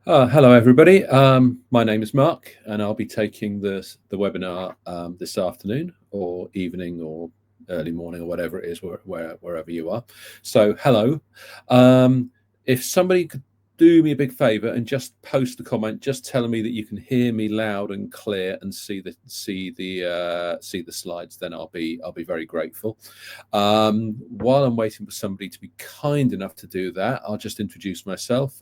Hello, everybody. My name is Mark, and I'll be taking the webinar this afternoon, or evening, or early morning, or whatever it is, wherever you are. So, hello. If somebody could do me a big favour and just post a comment, just telling me that you can hear me loud and clear and see the slides, then I'll be very grateful. While I'm waiting for somebody to be kind enough to do that, I'll just introduce myself.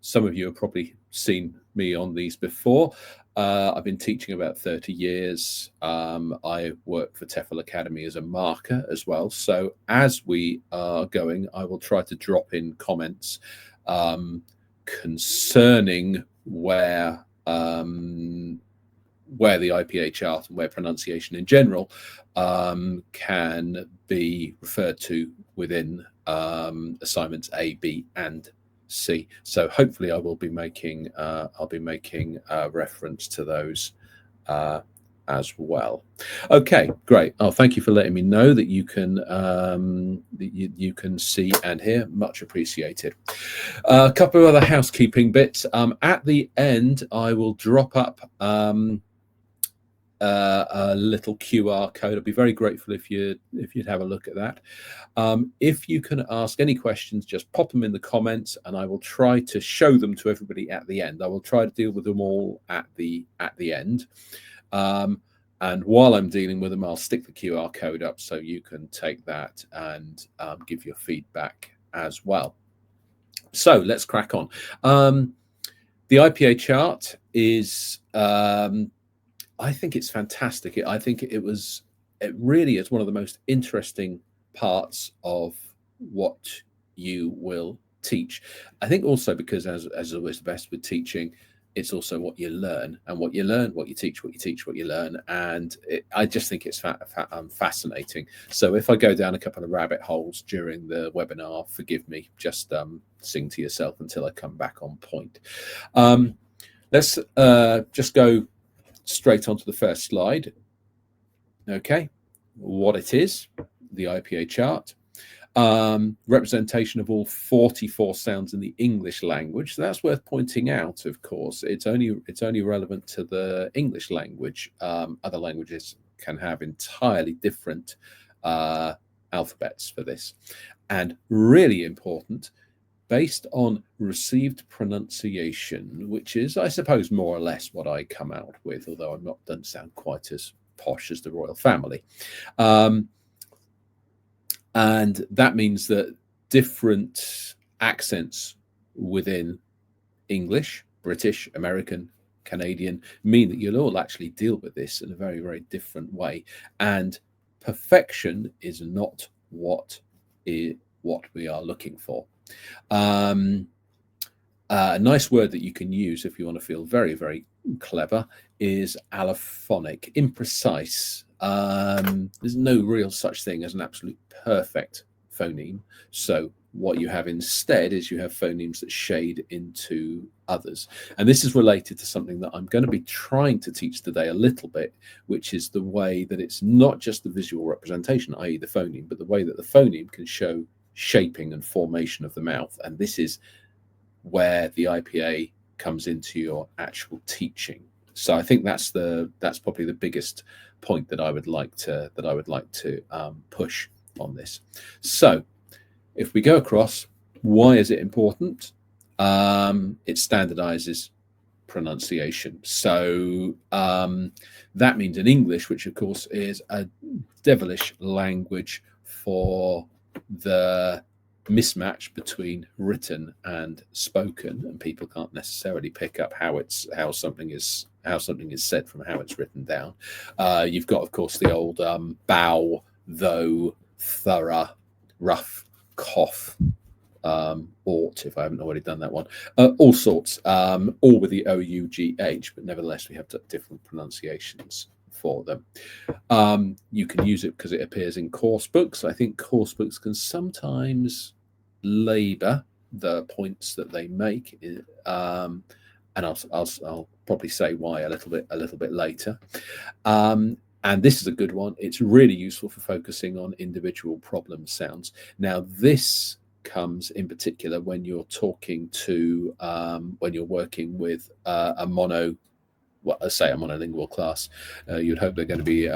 Some of you have probably seen me on these before. I've been teaching about 30 years. I work for TEFL Academy as a marker as well. So as we are going, I will try to drop in comments concerning where the IPA chart and where pronunciation in general can be referred to within assignments A, B, and C. So hopefully I will be making reference to those as well. Okay, great. Oh, thank you for letting me know that you can you can see and hear. Much appreciated. A couple of other housekeeping bits. At the end, I will drop up a little QR code. I'd be very grateful if you'd have a look at that. If you can ask any questions, just pop them in the comments, and I will try to show them to everybody at the end. I will try to deal with them all at the end. And while I'm dealing with them, I'll stick the QR code up so you can take that and give your feedback as well. So let's crack on. The IPA chart is I think it's fantastic. I think it really is one of the most interesting parts of what you will teach. I think also because as always the best with teaching, it's also what you learn, and what you learn, what you teach, what you teach, what you learn. And I just think it's fascinating. So if I go down a couple of rabbit holes during the webinar, forgive me, just sing to yourself until I come back on point. Let's just go straight onto the first slide. Okay, what it is, the IPA chart. Representation of all 44 sounds in the English language. So that's worth pointing out, of course. It's only relevant to the English language. Other languages can have entirely different alphabets for this. And really important, based on received pronunciation, which is, I suppose, more or less what I come out with, although don't sound quite as posh as the royal family. And that means that different accents within English, British, American, Canadian mean that you'll all actually deal with this in a very, very different way. And perfection is not what we are looking for. A nice word that you can use if you want to feel very, very clever is allophonic, imprecise. There's no real such thing as an absolute perfect phoneme. So what you have instead is you have phonemes that shade into others. And this is related to something that I'm going to be trying to teach today a little bit, which is the way that it's not just the visual representation, i.e. the phoneme, but the way that the phoneme can show shaping and formation of the mouth. And this is where the IPA comes into your actual teaching. So I think that's probably the biggest point that I would like to push on this. So if we go across, why is it important? It standardizes pronunciation. So that means in English, which of course is a devilish language for the mismatch between written and spoken, and people can't necessarily pick up how something is said from how it's written down. You've got, of course, the old bow, though, thorough, rough, cough, ought, if I haven't already done that one, all sorts, all with the O-U-G-H, but nevertheless we have different pronunciations for them. You can use it because it appears in course books. I think course books can sometimes labor the points that they make, and I'll probably say why a little bit later. And this is a good one. It's really useful for focusing on individual problem sounds. Now, this comes in particular when you're talking to when you're working with a let's say a monolingual class. You'd hope they're going to be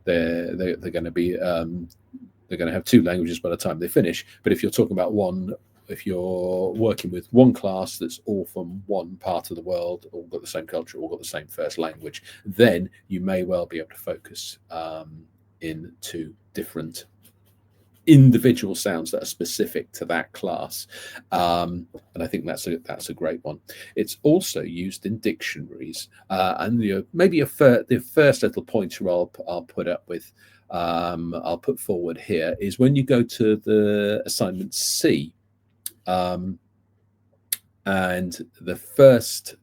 they're going to be they're going to have two languages by the time they finish. But if you're talking about if you're working with one class that's all from one part of the world, all got the same culture, all got the same first language, then you may well be able to focus into different individual sounds that are specific to that class, and I think that's a great one. It's also used in dictionaries, and maybe the first little pointer I'll put up with, I'll put forward here is when you go to the assignment C, and the first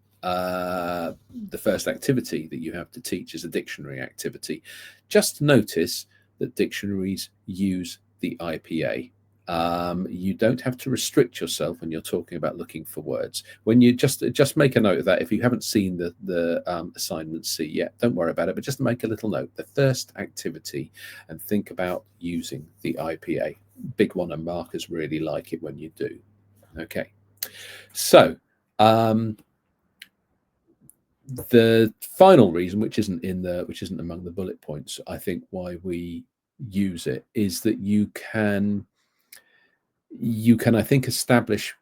activity that you have to teach is a dictionary activity. Just notice that dictionaries use the IPA. You don't have to restrict yourself when you're talking about looking for words. When you just make a note of that. If you haven't seen the assignment C yet, don't worry about it, but just make a little note. The first activity, and think about using the IPA. Big one, and markers really like it when you do. Okay, so the final reason, which isn't among the bullet points, I think why we use it is that you can I think establish,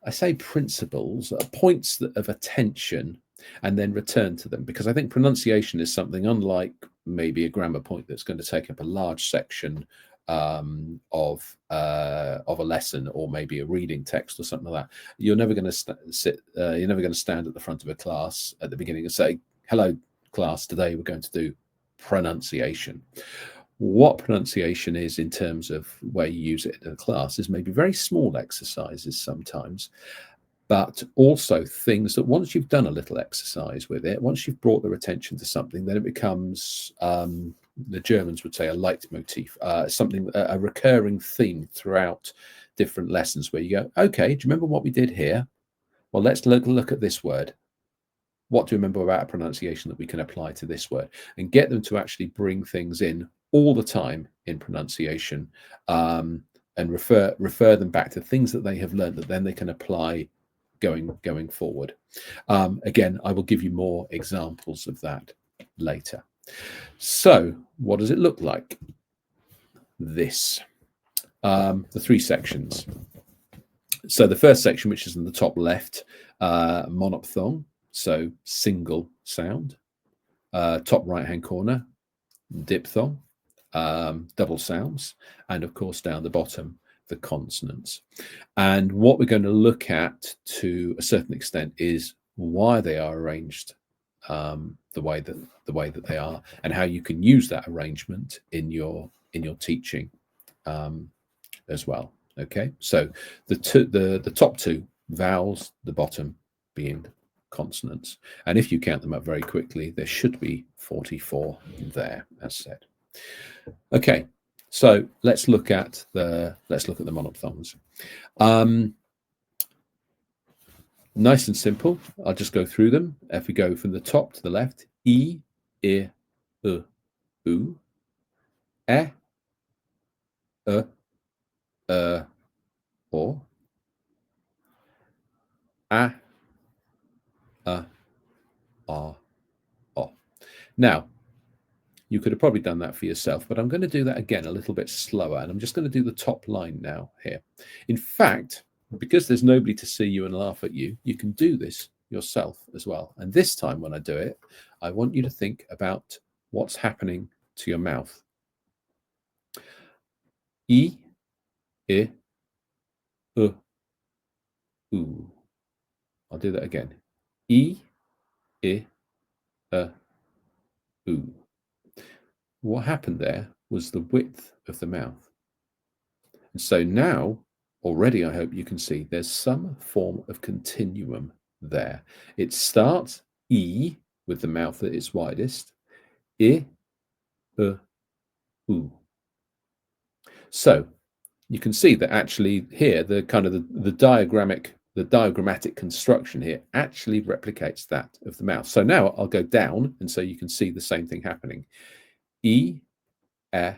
I say principles, points of attention, and then return to them, because I think pronunciation is something, unlike maybe a grammar point that's going to take up a large section of a lesson, or maybe a reading text or something like that. You're never going to you're never going to stand at the front of a class at the beginning and say, "Hello, class. Today we're going to do pronunciation." What pronunciation is, in terms of where you use it in a class, is maybe very small exercises sometimes, but also things that once you've done a little exercise with it, once you've brought their attention to something, then it becomes, the Germans would say, a leitmotif, something, a recurring theme throughout different lessons, where you go, okay, do you remember what we did here? Well, let's look at this word. What do you remember about a pronunciation that we can apply to this word? And get them to actually bring things in all the time in pronunciation, and refer them back to things that they have learned that then they can apply going forward. Again, I will give you more examples of that later. So what does it look like? This, the three sections. So the first section, which is in the top left, monophthong, so single sound. Top right hand corner, diphthong, double sounds, and of course down the bottom, the consonants. And what we're going to look at to a certain extent is why they are arranged the way that they are, and how you can use that arrangement in your teaching as well. Okay, so the top two, vowels, the bottom being consonants, and if you count them up very quickly, there should be 44 there, as said. Okay, so let's look at the monophthongs. Nice and simple. I'll just go through them. If we go from the top to the left, I, I, U, E, O, A, R, O. Now, you could have probably done that for yourself, but I'm going to do that again a little bit slower, and I'm just going to do the top line now here. In fact, because there's nobody to see you and laugh at you, you can do this yourself as well. And this time when I do it, I want you to think about what's happening to your mouth. I, I, U, U. I'll do that again. I, I, U. What happened there was the width of the mouth. And so now, already I hope you can see there's some form of continuum there. It starts E with the mouth at its widest, I, U. So you can see that actually here, the kind of the diagrammatic construction here actually replicates that of the mouth. So now I'll go down, and so you can see the same thing happening. I, A.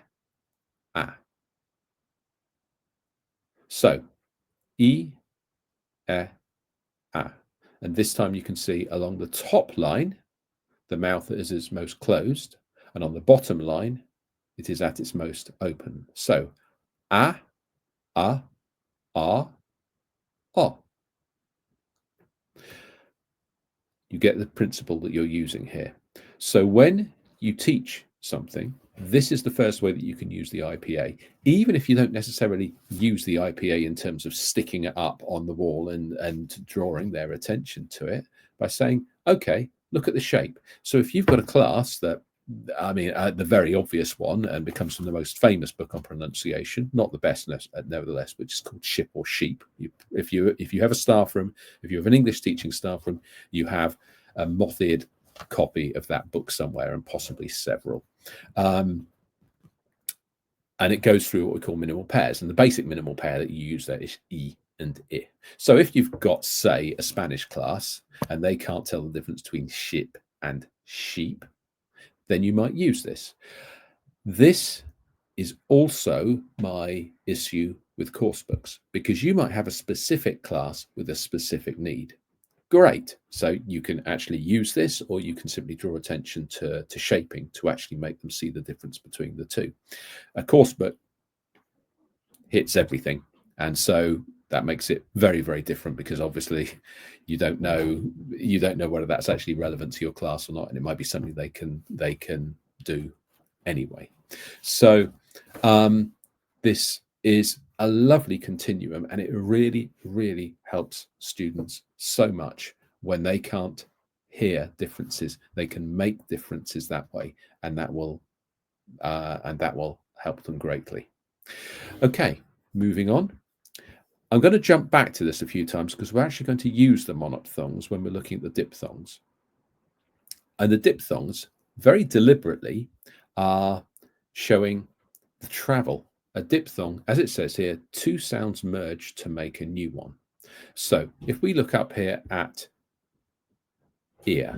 So, E, E, A. And this time you can see along the top line, the mouth is most closed, and on the bottom line, it is at its most open. So, A, A, O. You get the principle that you're using here. So when you teach something, this is the first way that you can use the IPA, even if you don't necessarily use the IPA in terms of sticking it up on the wall and drawing their attention to it by saying, okay, look at the shape. So if you've got a class that, I mean, the very obvious one and becomes from the most famous book on pronunciation, not the best nevertheless, which is called Ship or Sheep. If you have a staff room, if you have an English teaching staff room, you have a moth-eared copy of that book somewhere, and possibly several. And it goes through what we call minimal pairs. And the basic minimal pair that you use there is E and I. So if you've got, say, a Spanish class and they can't tell the difference between ship and sheep, then you might use this. This is also my issue with course books, because you might have a specific class with a specific need. Great. So you can actually use this, or you can simply draw attention to shaping to actually make them see the difference between the two. A course book hits everything. And so that makes it very, very different, because obviously you don't know whether that's actually relevant to your class or not. And it might be something they can do anyway. So this is a lovely continuum, and it really, really helps students so much when they can't hear differences. They can make differences that way, and that will help them greatly. Okay, moving on. I'm going to jump back to this a few times because we're actually going to use the monophthongs when we're looking at the diphthongs. And the diphthongs very deliberately are showing the travel. A diphthong, as it says here, two sounds merge to make a new one. So if we look up here at ear,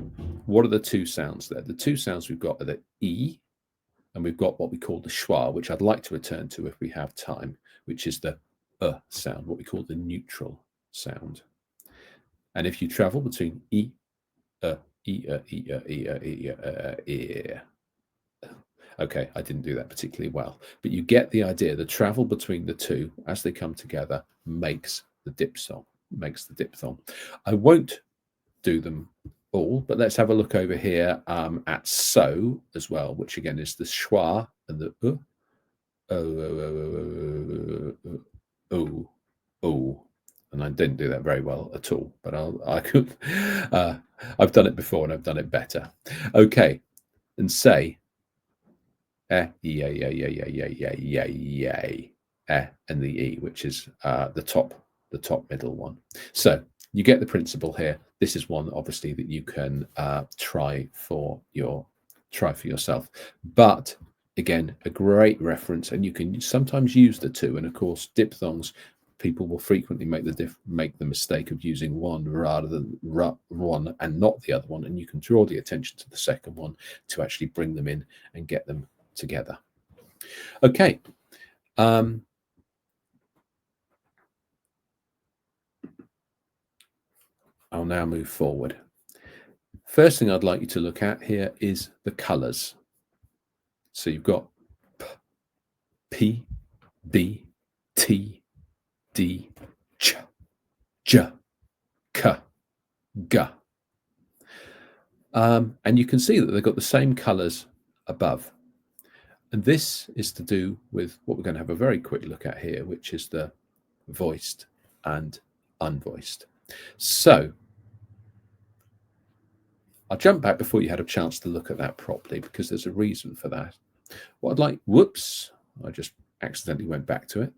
what are the two sounds there? The two sounds we've got are the E, and we've got what we call the schwa, which I'd like to return to if we have time, which is the sound, what we call the neutral sound. And if you travel between E, okay, I didn't do that particularly well, but you get the idea. The travel between the two as they come together makes the diphthong. I won't do them all, but let's have a look over here at so as well, which again is the schwa and the and I didn't do that very well at all, but I've done it before and I've done it better. Okay, and say and the E, which is the top middle one. So you get the principle here. This is one obviously that you can try for yourself. But again, a great reference, and you can sometimes use the two. And of course, diphthongs, people will frequently make the mistake of using one rather than one and not the other one. And you can draw the attention to the second one to actually bring them in and get them together. Okay. I'll now move forward. First thing I'd like you to look at here is the colors. So you've got P, B, T, D, Ch, J, K, G. And you can see that they've got the same colors above. And this is to do with what we're going to have a very quick look at here, which is the voiced and unvoiced. So I'll jump back before you had a chance to look at that properly, because there's a reason for that. What I'd like, whoops, I just accidentally went back to it.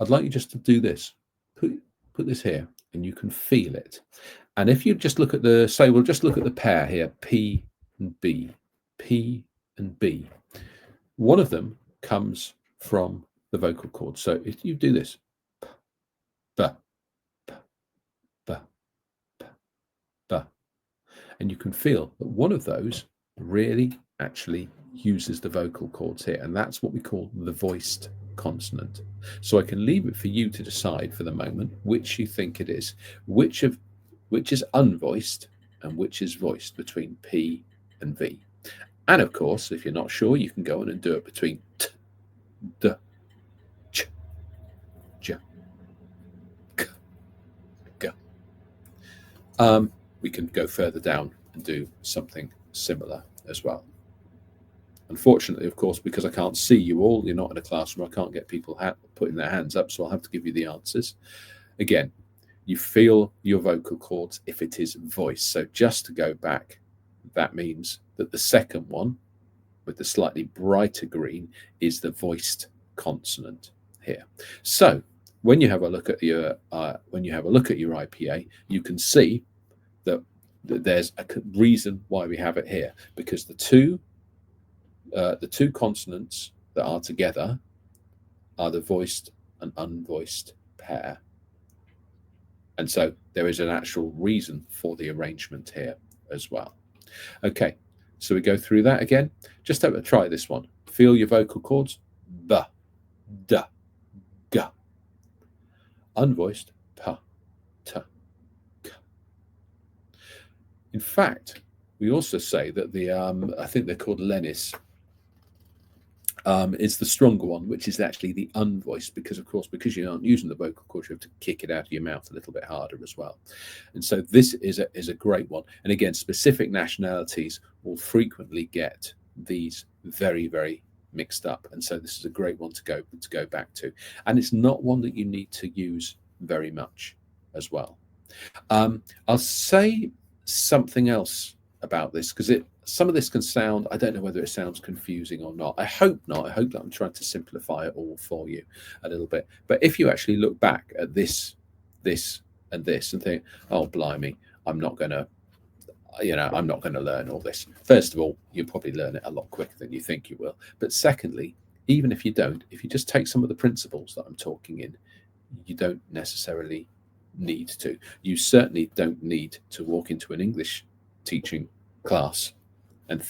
I'd like you just to do this. Put this here, and you can feel it. And if you just look at we'll just look at the pair here, P and B, P and B. One of them comes from the vocal cord. So if you do this, b, b, b, b, b, and you can feel that one of those really actually uses the vocal cords here, and that's what we call the voiced consonant. So I can leave it for you to decide for the moment which you think it is, which is unvoiced and which is voiced between P and V. And of course, if you're not sure, you can go on and do it between T, D, Ch, J, K, G. We can go further down and do something similar as well. Unfortunately, of course, because I can't see you all, you're not in a classroom, I can't get people putting their hands up, so I'll have to give you the answers. Again, you feel your vocal cords if it is voice. So just to go back, that means that the second one, with the slightly brighter green, is the voiced consonant here. So when you have a look at your IPA, you can see that there's a reason why we have it here, because the two consonants that are together are the voiced and unvoiced pair. And so there is an actual reason for the arrangement here as well. Okay, so we go through that again. Just have a try this one. Feel your vocal cords. B, D, G. Unvoiced, P, T, K. In fact, we also say that the, I think they're called Lenis, is the stronger one, which is actually the unvoiced, because of course, because you aren't using the vocal cords, you have to kick it out of your mouth a little bit harder as well. And so this is a great one. And again, specific nationalities will frequently get these very, very mixed up. And so this is a great one to go back to. And it's not one that you need to use very much as well. I'll say something else about this, because some of this can sound, I don't know whether it sounds confusing or not. I hope not. I hope that I'm trying to simplify it all for you a little bit. But if you actually look back at this, and this and think, oh, blimey, I'm not going to learn all this. First of all, you'll probably learn it a lot quicker than you think you will. But secondly, even if you don't, if you just take some of the principles that I'm talking in, you don't necessarily need to. You certainly don't need to walk into an English teaching class and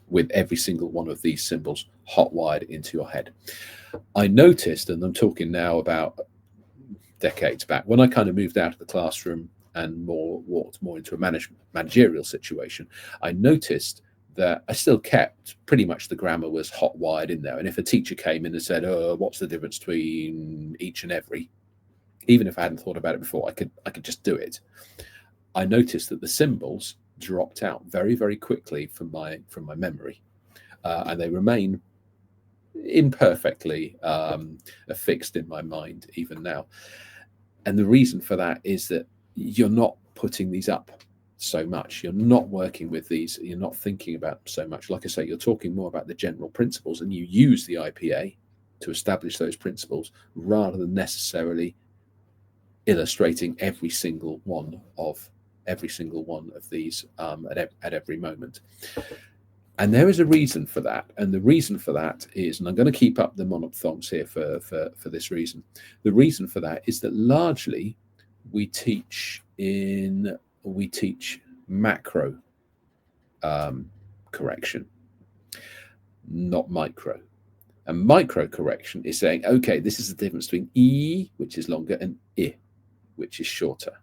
with every single one of these symbols hot-wired into your head. I noticed, and I'm talking now about decades back, when I kind of moved out of the classroom and walked more into a managerial situation, I noticed that I still kept pretty much the grammar was hot-wired in there. And if a teacher came in and said, oh, what's the difference between each and every, even if I hadn't thought about it before, I could just do it. I noticed that the symbols dropped out very, very quickly from my memory, and they remain imperfectly affixed in my mind even now. And the reason for that is that you're not putting these up so much. You're not working with these. You're not thinking about them so much. Like I say, you're talking more about the general principles, and you use the IPA to establish those principles rather than necessarily illustrating every single one of these at every moment. And there is a reason for that. And the reason for that is, and I'm going to keep up the monophthongs here for this reason. The reason for that is that largely we teach macro correction, not micro. And micro correction is saying, okay, this is the difference between E, which is longer, and I, which is shorter.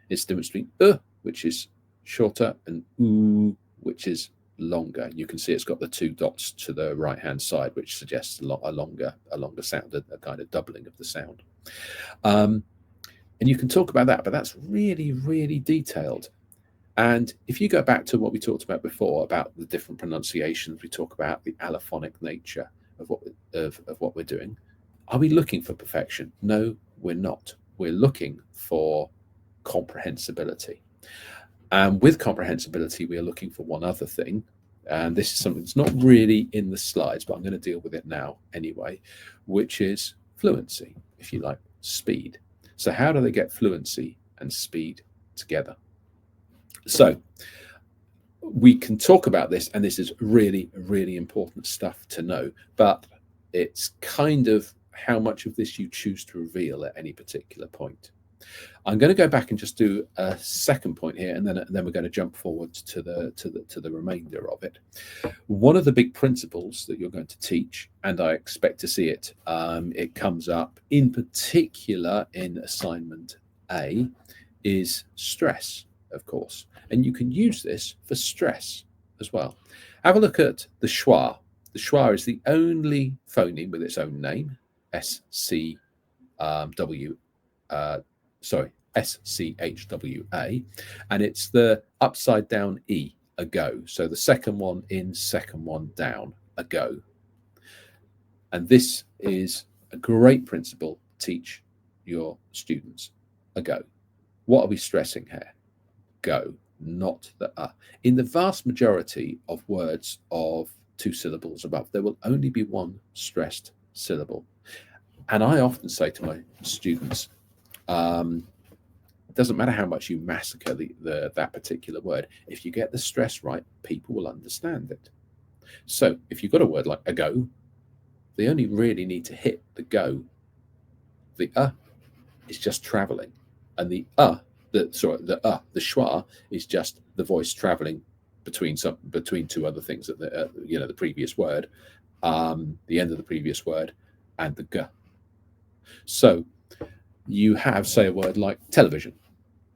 It's the difference between which is shorter, and U, which is longer. You can see it's got the two dots to the right hand side, which suggests a longer sound, a kind of doubling of the sound. And you can talk about that, but that's really, really detailed. And if you go back to what we talked about before, about the different pronunciations, we talk about the allophonic nature of what we're doing. Are we looking for perfection? No, we're not. We're looking for comprehensibility. And with comprehensibility, we are looking for one other thing. And this is something that's not really in the slides, but I'm going to deal with it now anyway, which is fluency, if you like, speed. So how do they get fluency and speed together? So we can talk about this, and this is really, really important stuff to know, but it's kind of how much of this you choose to reveal at any particular point. I'm going to go back and just do a second point here, and then we're going to jump forward to the remainder of it. One of the big principles that you're going to teach, and I expect to see it, it comes up in particular in assignment A, is stress, of course, and you can use this for stress as well. Have a look at the schwa. The schwa is the only phoneme with its own name, SCHWA, and it's the upside down E, a go. So the second one in, second one down, a go. And this is a great principle to teach your students, a go. What are we stressing here? Go, not the In the vast majority of words of 2 syllables above, there will only be one stressed syllable. And I often say to my students, it doesn't matter how much you massacre that particular word. If you get the stress right, people will understand it. So if you've got a word like a go, they only really need to hit the go. The is just traveling, and the schwa is just the voice traveling between 2 other things at the previous word, the end of the previous word, and the g. So you have, say, a word like television.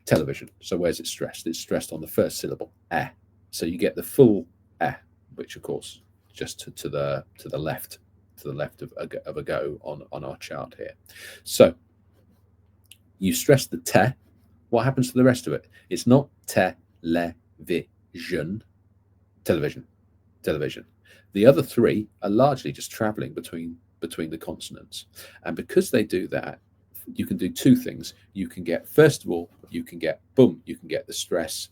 Television. So where's it stressed? It's stressed on the first syllable, eh. So you get the full eh, which of course just to the left of a go on our chart here. So you stress the te. What happens to the rest of it? It's not television. Television. Television. The other 3 are largely just traveling between the consonants, and because they do that, you can do 2 things. You can get, first of all, you can get boom, you can get the stress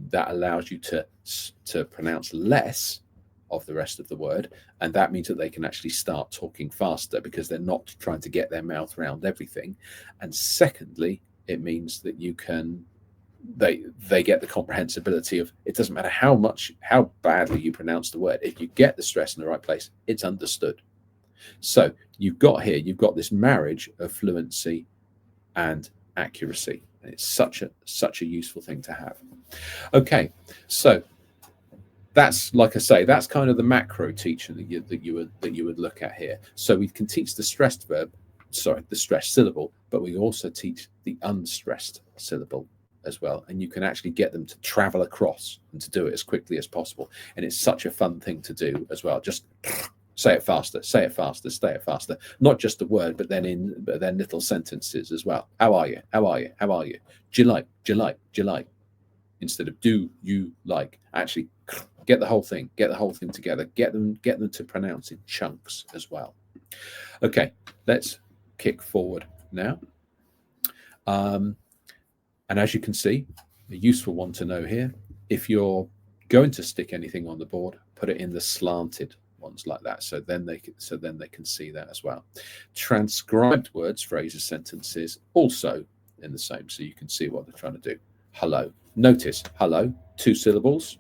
that allows you to pronounce less of the rest of the word, and that means that they can actually start talking faster because they're not trying to get their mouth around everything. And secondly, it means that you can they get the comprehensibility of, it doesn't matter how badly you pronounce the word, if you get the stress in the right place, it's understood. So you've got this marriage of fluency and accuracy, and it's such a useful thing to have. Okay, so that's, like I say, that's kind of the macro teaching that you would look at here. So we can teach the stressed syllable, but we also teach the unstressed syllable as well, and you can actually get them to travel across and to do it as quickly as possible. And it's such a fun thing to do as well. Just say it faster, say it faster, say it faster. Not just the word, but then little sentences as well. How are you? How are you? How are you? Do you like? Do you like? Do you like? Instead of do you like, actually get the whole thing together. Get them to pronounce in chunks as well. Okay, let's kick forward now. And as you can see, a useful one to know here, if you're going to stick anything on the board, put it in the slanted ones like that, so then they can see that as well. Transcribed words, phrases, sentences also in the same, so you can see what they're trying to do. Hello. Notice hello, 2 syllables.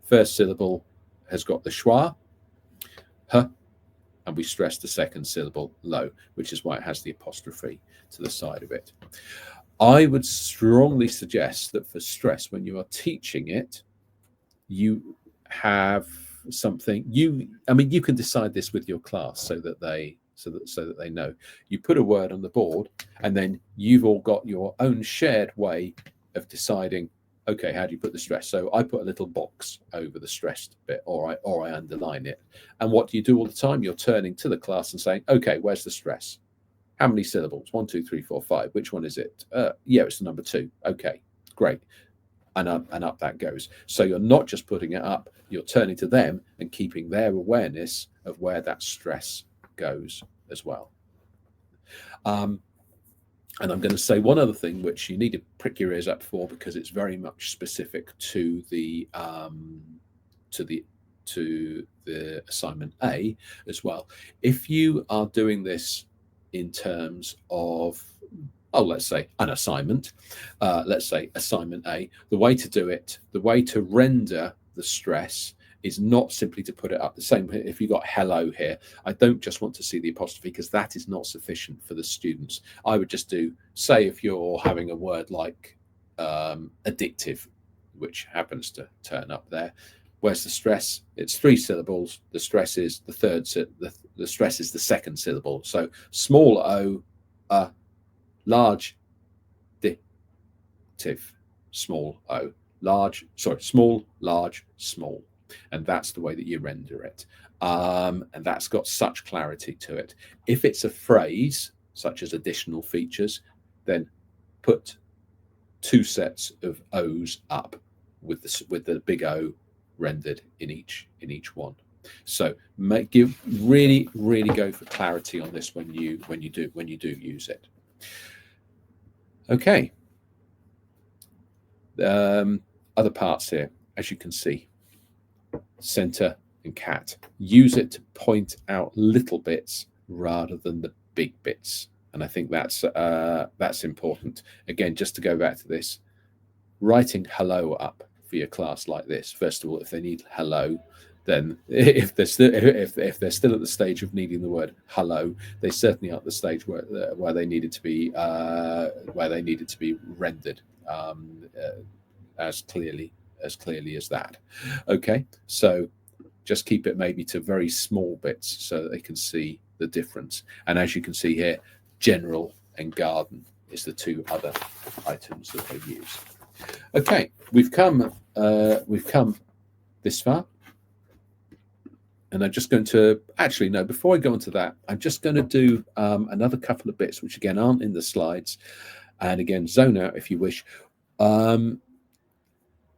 First syllable has got the schwa, h, and we stress the second syllable low, which is why it has the apostrophe to the side of it. I would strongly suggest that for stress, when you are teaching it, you have something. You can decide this with your class so that they know. You put a word on the board, and then you've all got your own shared way of deciding, okay, how do you put the stress? So I put a little box over the stressed bit, or I underline it. And what do you do all the time? You're turning to the class and saying, okay, where's the stress? How many syllables? 1, 2, 3, 4, 5. Which one is it? Yeah, it's the number 2. Okay, great. And up that goes. So you're not just putting it up, you're turning to them and keeping their awareness of where that stress goes as well. And I'm going to say one other thing which you need to prick your ears up for, because it's very much specific to the assignment A as well. If you are doing this in terms of, let's say an assignment, let's say assignment A, the way to do it, the way to render the stress is not simply to put it up. The same if you got hello here, I don't just want to see the apostrophe because that is not sufficient for the students. I would just do, say if you're having a word like addictive, which happens to turn up there. Where's the stress? It's 3 syllables. The stress is the third. The stress is the second syllable. So small o, large diphthong, small o, large. Sorry, small, large, small, and that's the way that you render it. And that's got such clarity to it. If it's a phrase such as additional features, then put 2 sets of O's up with the big O rendered in each one. So really go for clarity on this when you do use it. Okay. Other parts here, as you can see, center and cat. Use it to point out little bits rather than the big bits. And I think that's important. Again, just to go back to this, writing hello up for your class like this. First of all, if they need hello, then if they're still at the stage of needing the word hello, they certainly aren't at the stage where they needed to be rendered as clearly as that. Okay, so just keep it maybe to very small bits so that they can see the difference. And as you can see here, general and garden is the 2 other items that they use. Okay, we've come this far, and I'm just going to before I go into that, I'm just going to do another couple of bits which again aren't in the slides, and again zone out if you wish. I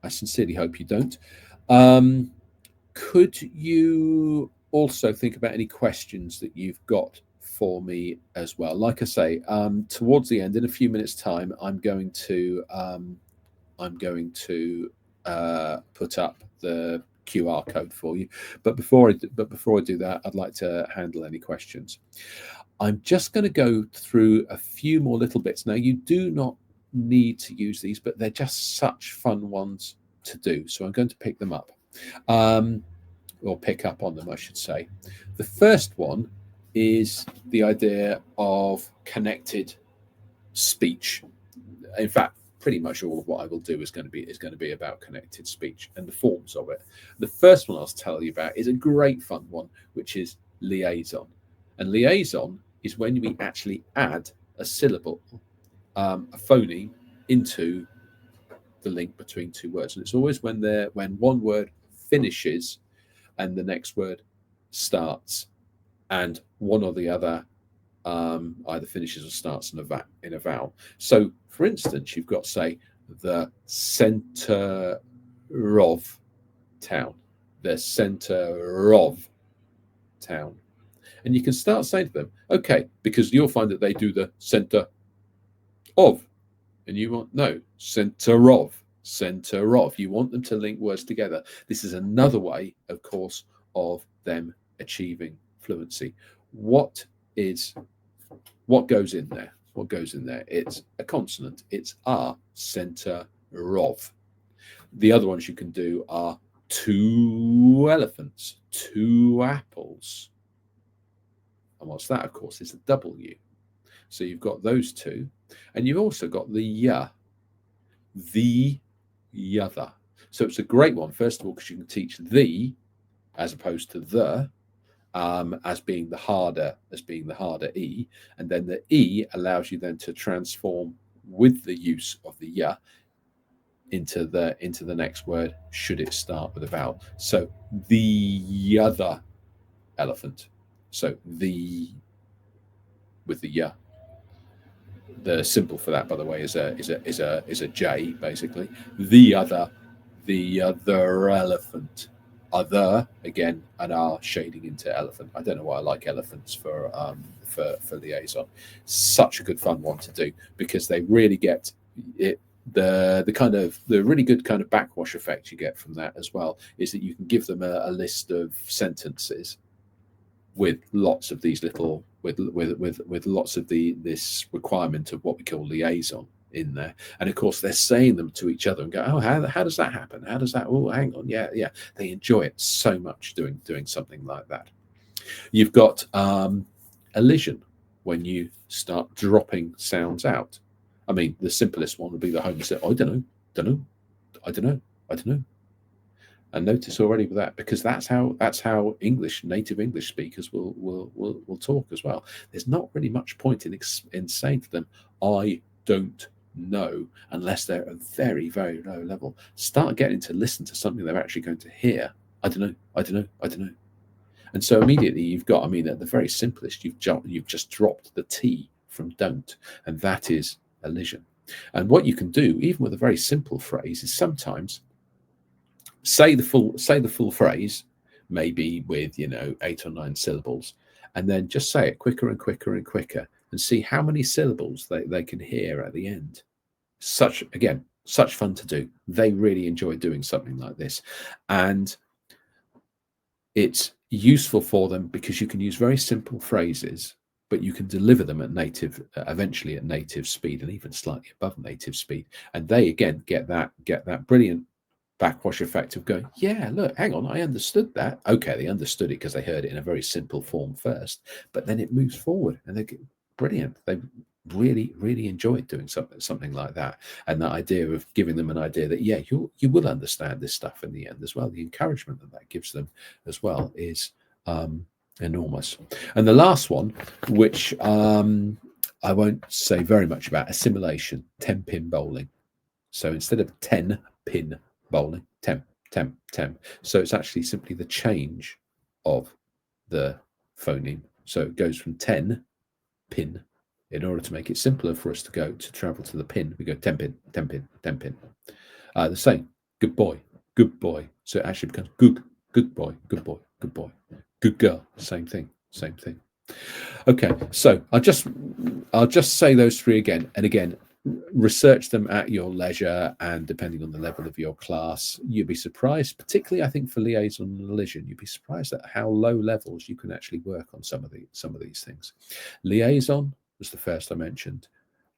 sincerely hope you don't. Could you also think about any questions that you've got for me as well? Like I say, towards the end, in a few minutes' time, I'm going to put up the QR code for you. But before I do that, I'd like to handle any questions. I'm just going to go through a few more little bits. Now, you do not need to use these, but they're just such fun ones to do. So I'm going to pick them up, or pick up on them, I should say. The first one is the idea of connected speech. In fact, pretty much all of what I will do is going to be about connected speech and the forms of it. The first one I'll tell you about is a great fun one, which is liaison. And liaison is when we actually add a syllable, a phoneme, into the link between 2 words. And it's always when one word finishes and the next word starts, and one or the other either finishes or starts in a vowel. So, for instance, you've got, say, the center of town, the center of town. And you can start saying to them, okay, because you'll find that they do the center of, and you want, no, center of. You want them to link words together. This is another way, of course, of them achieving fluency. What goes in there? What goes in there? It's a consonant. It's a, center of. The other ones you can do are 2 elephants, 2 apples. And what's that? Of course, is a W. So you've got those 2. And you've also got the other. So it's a great one, first of all, because you can teach the as opposed to the, as being the harder E, and then the E allows you then to transform with the use of the into the next word should it start with a vowel. So the other elephant. So the with the the symbol for that, by the way, is a J, basically. The other elephant. Other, again, an R shading into elephant. I don't know why I like elephants for liaison. Such a good fun one to do, because they really get it. The really good kind of backwash effect you get from that as well is that you can give them a list of sentences with lots of these little with lots of this requirement of what we call liaison. in there. And of course, they're saying them to each other and go, oh, how does that happen? How does that? Oh, hang on. Yeah, yeah. They enjoy it so much doing something like that. You've got elision, when you start dropping sounds out. I mean, the simplest one would be the home say, I don't know, don't know, I don't know, I don't know. And notice already with that, because that's how English, native English speakers will talk as well. There's not really much point in saying to them, I don't know, unless they're at a very, very low level. Start getting to listen to something they're actually going to hear. I don't know, I don't know, I don't know. And so immediately you've got, I mean, at the very simplest, you've just dropped the T from don't, and that is elision. And what you can do, even with a very simple phrase, is sometimes say the full phrase, maybe with 8 or 9 syllables, and then just say it quicker and quicker and quicker, and see how many syllables they can hear at the end. Such fun to do. They really enjoy doing something like this, and it's useful for them because you can use very simple phrases, but you can deliver them at eventually at native speed, and even slightly above native speed, and they again get that brilliant backwash effect of going, yeah, look, hang on, I understood that. Okay, they understood it because they heard it in a very simple form first, but then it moves forward, and they get brilliant. They really, really enjoyed doing something like that, and that idea of giving them an idea that you will understand this stuff in the end as well. The encouragement that gives them as well is enormous. And the last one, which I won't say very much about, assimilation, 10-pin bowling. So instead of 10-pin bowling, 10. So it's actually simply the change of the phoneme. So it goes from 10 pin. In order to make it simpler for us to travel to the pin, we go 10 pin, 10 pin, 10 pin. The same, good boy, good boy. So it actually becomes good boy, good boy, good boy, good girl. Same thing. Okay, so I'll just say those 3 again and again. Research them at your leisure, and depending on the level of your class, you'd be surprised, particularly I think for liaison and elision, you'd be surprised at how low levels you can actually work on some of these things. Liaison was the first I mentioned.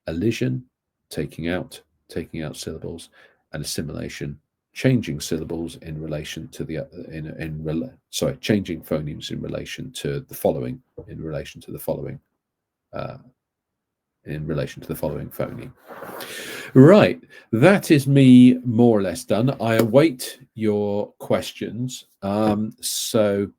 Elision, taking out syllables, and assimilation, changing syllables in relation to the changing phonemes in relation to the following phoneme. Right, that is me more or less done. I await your questions. So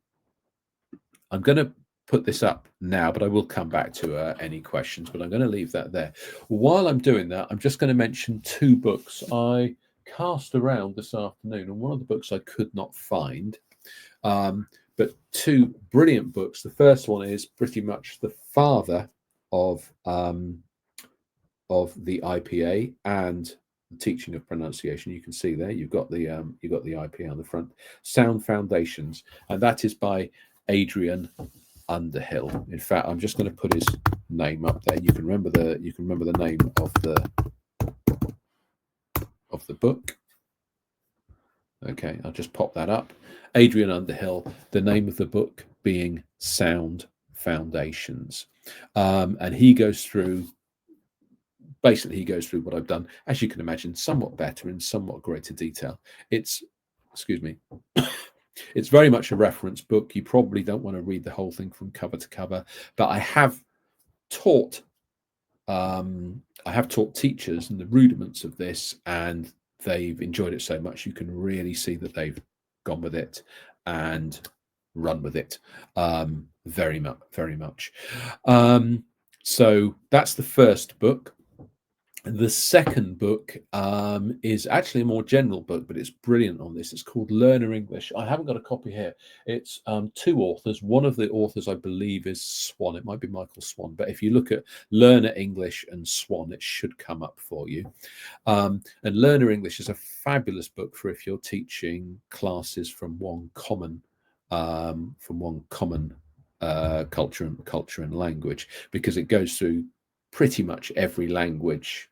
I'm going to put this up now, but I will come back to any questions, but I'm going to leave that there. While I'm doing that, I'm just going to mention 2 books I cast around this afternoon, and one of the books I could not find, but 2 brilliant books. The first one is pretty much the father of the IPA and the teaching of pronunciation. You can see there you've got the IPA on the front, Sound Foundations, and that is by Adrian Underhill. In fact, I'm just going to put his name up there. You can remember the name of the book. Okay, I'll just pop that up. Adrian Underhill, the name of the book being Sound Foundations, and he goes through what I've done, as you can imagine, somewhat better in somewhat greater detail. It's very much a reference book. You probably don't want to read the whole thing from cover to cover, but I have taught teachers and the rudiments of this, and they've enjoyed it so much. You can really see that they've gone with it and run with it very much. So that's the first book. The second book is actually a more general book, but it's brilliant on this. It's called Learner English. I haven't got a copy here. It's 2 authors. One of the authors, I believe, is Swan. It might be Michael Swan. But if you look at Learner English and Swan, it should come up for you. And Learner English is a fabulous book for if you're teaching classes from one common culture and language, because it goes through pretty much every language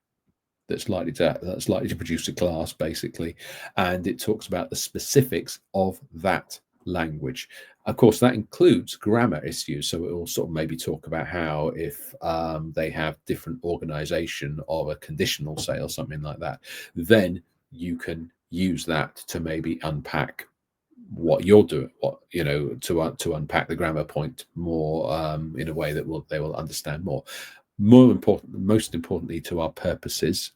that's likely to produce a class, basically, and it talks about the specifics of that language. Of course, that includes grammar issues. So it will sort of maybe talk about how if they have different organization of a conditional, say, or something like that, then you can use that to maybe unpack what you're doing, what to unpack the grammar point more in a way that they will understand more. Most importantly to our purposes,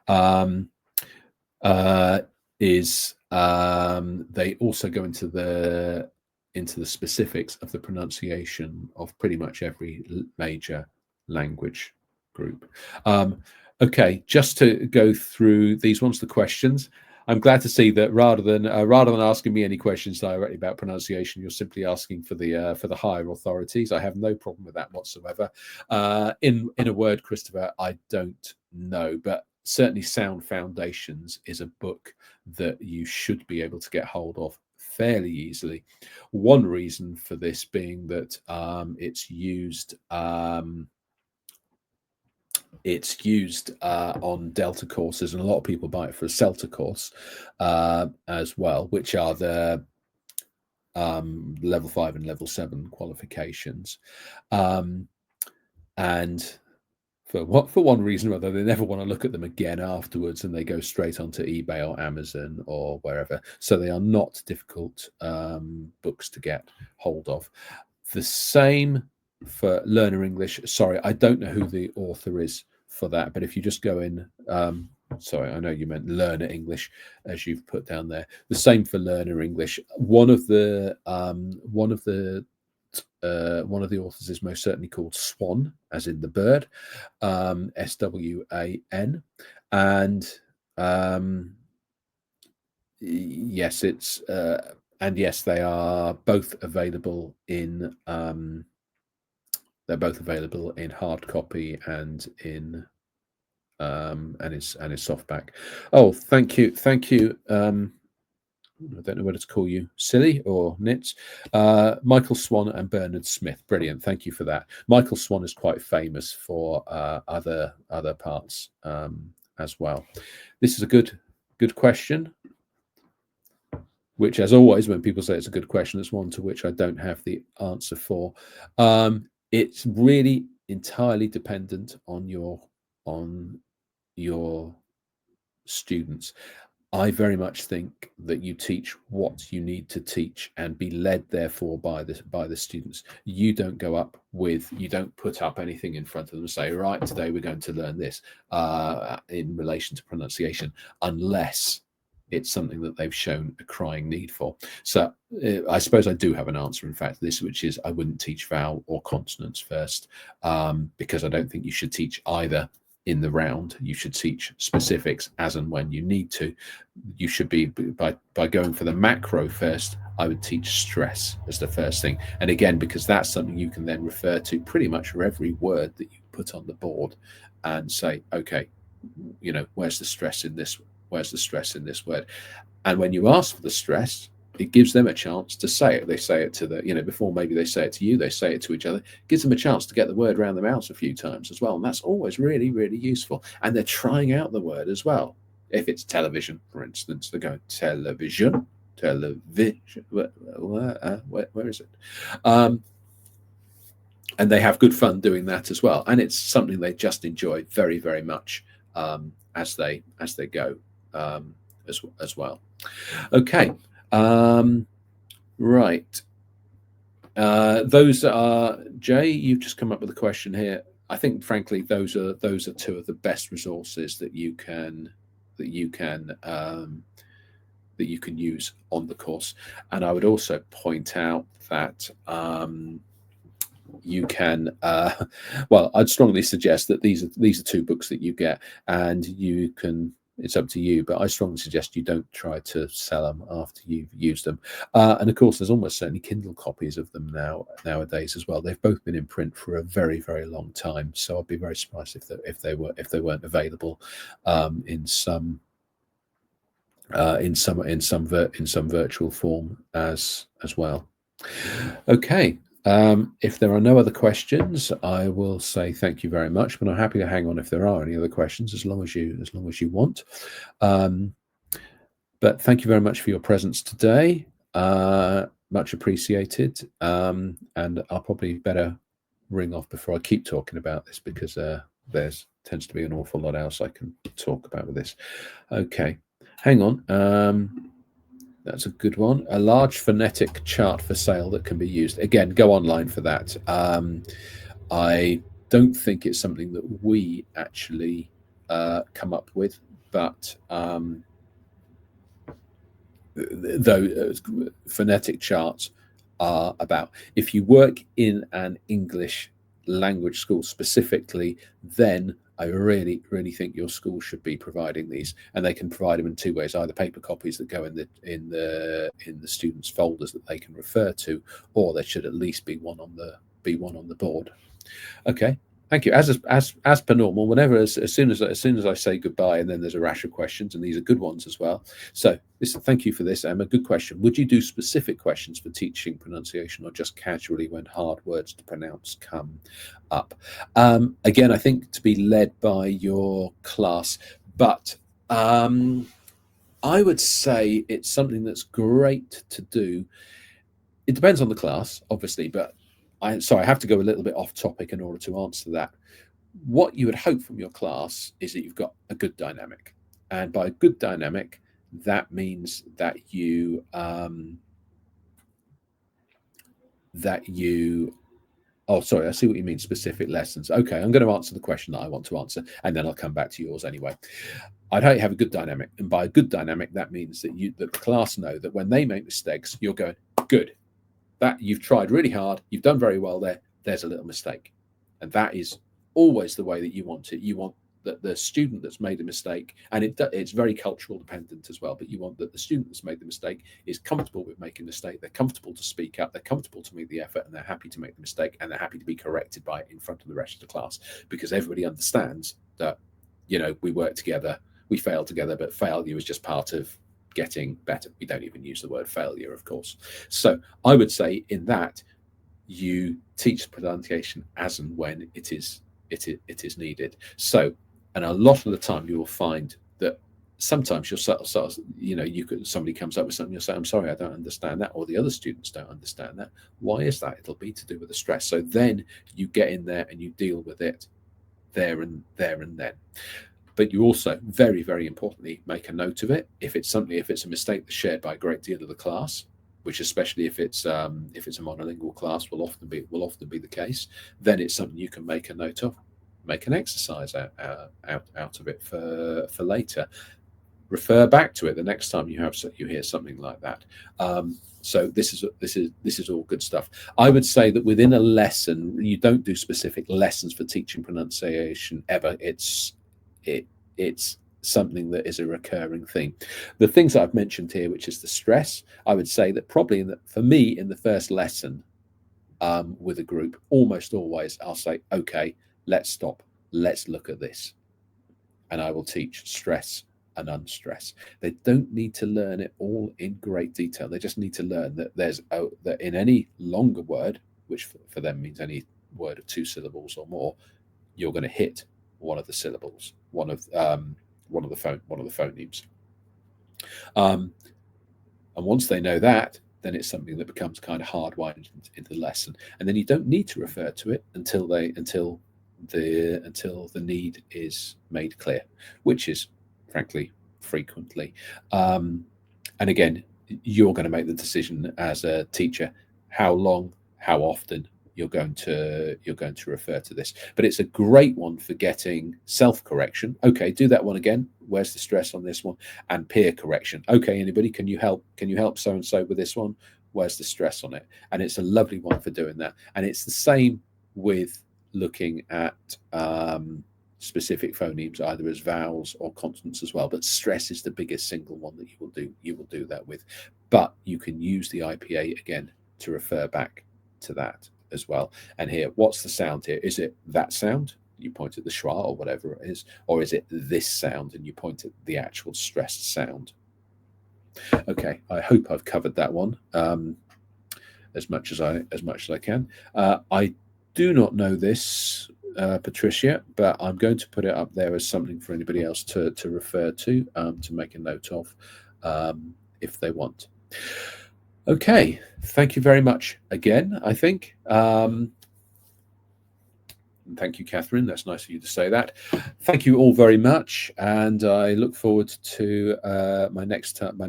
um, is they also go into the specifics of the pronunciation of pretty much every major language group. Okay, just to go through these ones, the questions. I'm glad to see that rather than asking me any questions directly about pronunciation, you're simply asking for the higher authorities. I have no problem with that whatsoever. In a word, Christopher, I don't know, but certainly Sound Foundations is a book that you should be able to get hold of fairly easily. One reason for this being that it's used on Delta courses, and a lot of people buy it for a Celta course as well, which are the level 5 and level 7 qualifications. And for one reason or other, they never want to look at them again afterwards, and they go straight onto eBay or Amazon or wherever. So they are not difficult books to get hold of. The same for Learner English. Sorry, I don't know who the author is for that, but if you just go in, sorry, I know you meant Learner English as you've put down there. The same for Learner English. One of the authors is most certainly called Swan, as in the bird, SWAN, and yes, it's and yes, they are both available in hard copy and in softback. Oh, thank you. I don't know whether to call you silly or nits. Michael Swan and Bernard Smith. Brilliant. Thank you for that. Michael Swan is quite famous for other parts as well. This is a good question, which, as always, when people say it's a good question, it's one to which I don't have the answer for. It's really entirely dependent on your students. I very much think that you teach what you need to teach and be led, therefore, by the students. You don't put up anything in front of them and say, right, today we're going to learn this in relation to pronunciation, unless it's something that they've shown a crying need for. So I suppose I do have an answer, in fact, this, which is I wouldn't teach vowel or consonants first, because I don't think you should teach either in the round. You should teach specifics as and when you need to. You should be, by going for the macro first, I would teach stress as the first thing. And again, because that's something you can then refer to pretty much for every word that you put on the board and say, okay, where's the stress in this? Where's the stress in this word? And when you ask for the stress, it gives them a chance to say it. They say it to before maybe they say it to you, they say it to each other. It gives them a chance to get the word around their mouths a few times as well. And that's always really, really useful. And they're trying out the word as well. If it's television, for instance, they're going television. Where is it? And they have good fun doing that as well. And it's something they just enjoy very, very much as they go as well. Okay. Right. Those are Jay. You've just come up with a question here. I think, frankly, those are two of the best resources that you can use on the course. And I would also point out that you can. Well, I'd strongly suggest that these are two books that you get, and you can. It's up to you, but I strongly suggest you don't try to sell them after you've used them. And of course, there's almost certainly Kindle copies of them nowadays as well. They've both been in print for a very, very long time, so I'd be very surprised if they weren't available in some virtual form as well. Okay. If there are no other questions, I will say thank you very much, but I'm happy to hang on if there are any other questions, as long as you want. But thank you very much for your presence today. much appreciated. And I'll probably better ring off before I keep talking about this, because there's tends to be an awful lot else I can talk about with this. Okay, hang on. That's a good one. A large phonetic chart for sale that can be used. Again, go online for that. I don't think it's something that we actually come up with, but though phonetic charts are about, if you work in an English language school specifically, then I really, really think your school should be providing these, and they can provide them in two ways: either paper copies that go in the students' folders that they can refer to, or there should at least be one on the board. Okay, thank you. As per normal, whenever as soon as I say goodbye, and then there's a rash of questions, and these are good ones as well. So thank you for this, Emma. Good question. Would you do specific questions for teaching pronunciation, or just casually when hard words to pronounce come up? Again, I think to be led by your class, but I would say it's something that's great to do. It depends on the class, obviously, but I have to go a little bit off topic in order to answer that. What you would hope from your class is that you've got a good dynamic, and by a good dynamic, that means that you oh, sorry, I see what you mean, specific lessons. Okay, I'm going to answer the question that I want to answer, and then I'll come back to yours anyway. I'd hope you have a good dynamic, and by a good dynamic, that means that the class know that when they make mistakes, you're going, good, that you've tried really hard, you've done very well there, there's a little mistake. And that is always the way that you want it. You want that the student that's made a mistake, and it's very cultural dependent as well, but you want that the student that's made the mistake is comfortable with making a mistake, they're comfortable to speak up, they're comfortable to make the effort, and they're happy to make the mistake, and they're happy to be corrected by it in front of the rest of the class, because everybody understands that, we work together, we fail together, but failure is just part of getting better. We don't even use the word failure, of course. So I would say in that you teach pronunciation as and when it is needed. So, and a lot of the time you will find that sometimes you'll sort of, somebody comes up with something, you'll say, I'm sorry, I don't understand that, or the other students don't understand that. Why is that? It'll be to do with the stress. So then you get in there and you deal with it there and then. But you also, very, very importantly, make a note of it. If it's a mistake that's shared by a great deal of the class, which especially if it's a monolingual class will often be the case, then it's something you can make a note of, make an exercise out of it for later. Refer back to it the next time you hear something like that. So this is all good stuff. I would say that within a lesson, you don't do specific lessons for teaching pronunciation ever. It's something that is a recurring theme. The things that I've mentioned here, which is the stress, I would say that probably for me in the first lesson with a group, almost always I'll say, okay, let's stop, let's look at this, and I will teach stress and unstress. They don't need to learn it all in great detail. They just need to learn that that in any longer word, which for them means any word of 2 syllables or more, you're going to hit one of the syllables, one of the phonemes. And once they know that, then it's something that becomes kind of hardwired into the lesson, and then you don't need to refer to it until the need is made clear, which is frankly frequently. And again, you're going to make the decision as a teacher how long, how often you're going to refer to this. But it's a great one for getting self-correction. Okay, do that one again. Where's the stress on this one? And peer correction. Okay, anybody, can you help so and so with this one? Where's the stress on it? And it's a lovely one for doing that. And it's the same with looking at specific phonemes, either as vowels or consonants as well. But stress is the biggest single one that you will do that with. But you can use the IPA again to refer back to that as well. And here, what's the sound here? Is it that sound? You point at the schwa or whatever it is, or is it this sound and you point at the actual stressed sound? Okay, I hope I've covered that one as much as I can. I do not know this, Patricia, but I'm going to put it up there as something for anybody else to refer to make a note of if they want. Okay, thank you very much again, I think. Thank you, Catherine. That's nice of you to say that. Thank you all very much, and I look forward to my next time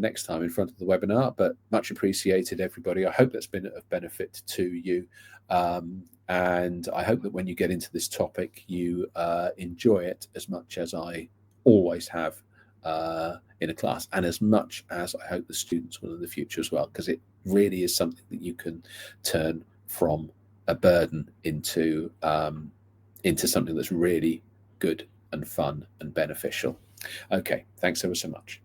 in front of the webinar. But much appreciated, everybody. I hope that's been of benefit to you, and I hope that when you get into this topic, you enjoy it as much as I always have in a class, and as much as I hope the students will in the future as well, because it really is something that you can turn from a burden into something that's really good and fun and beneficial. Okay, thanks ever so much.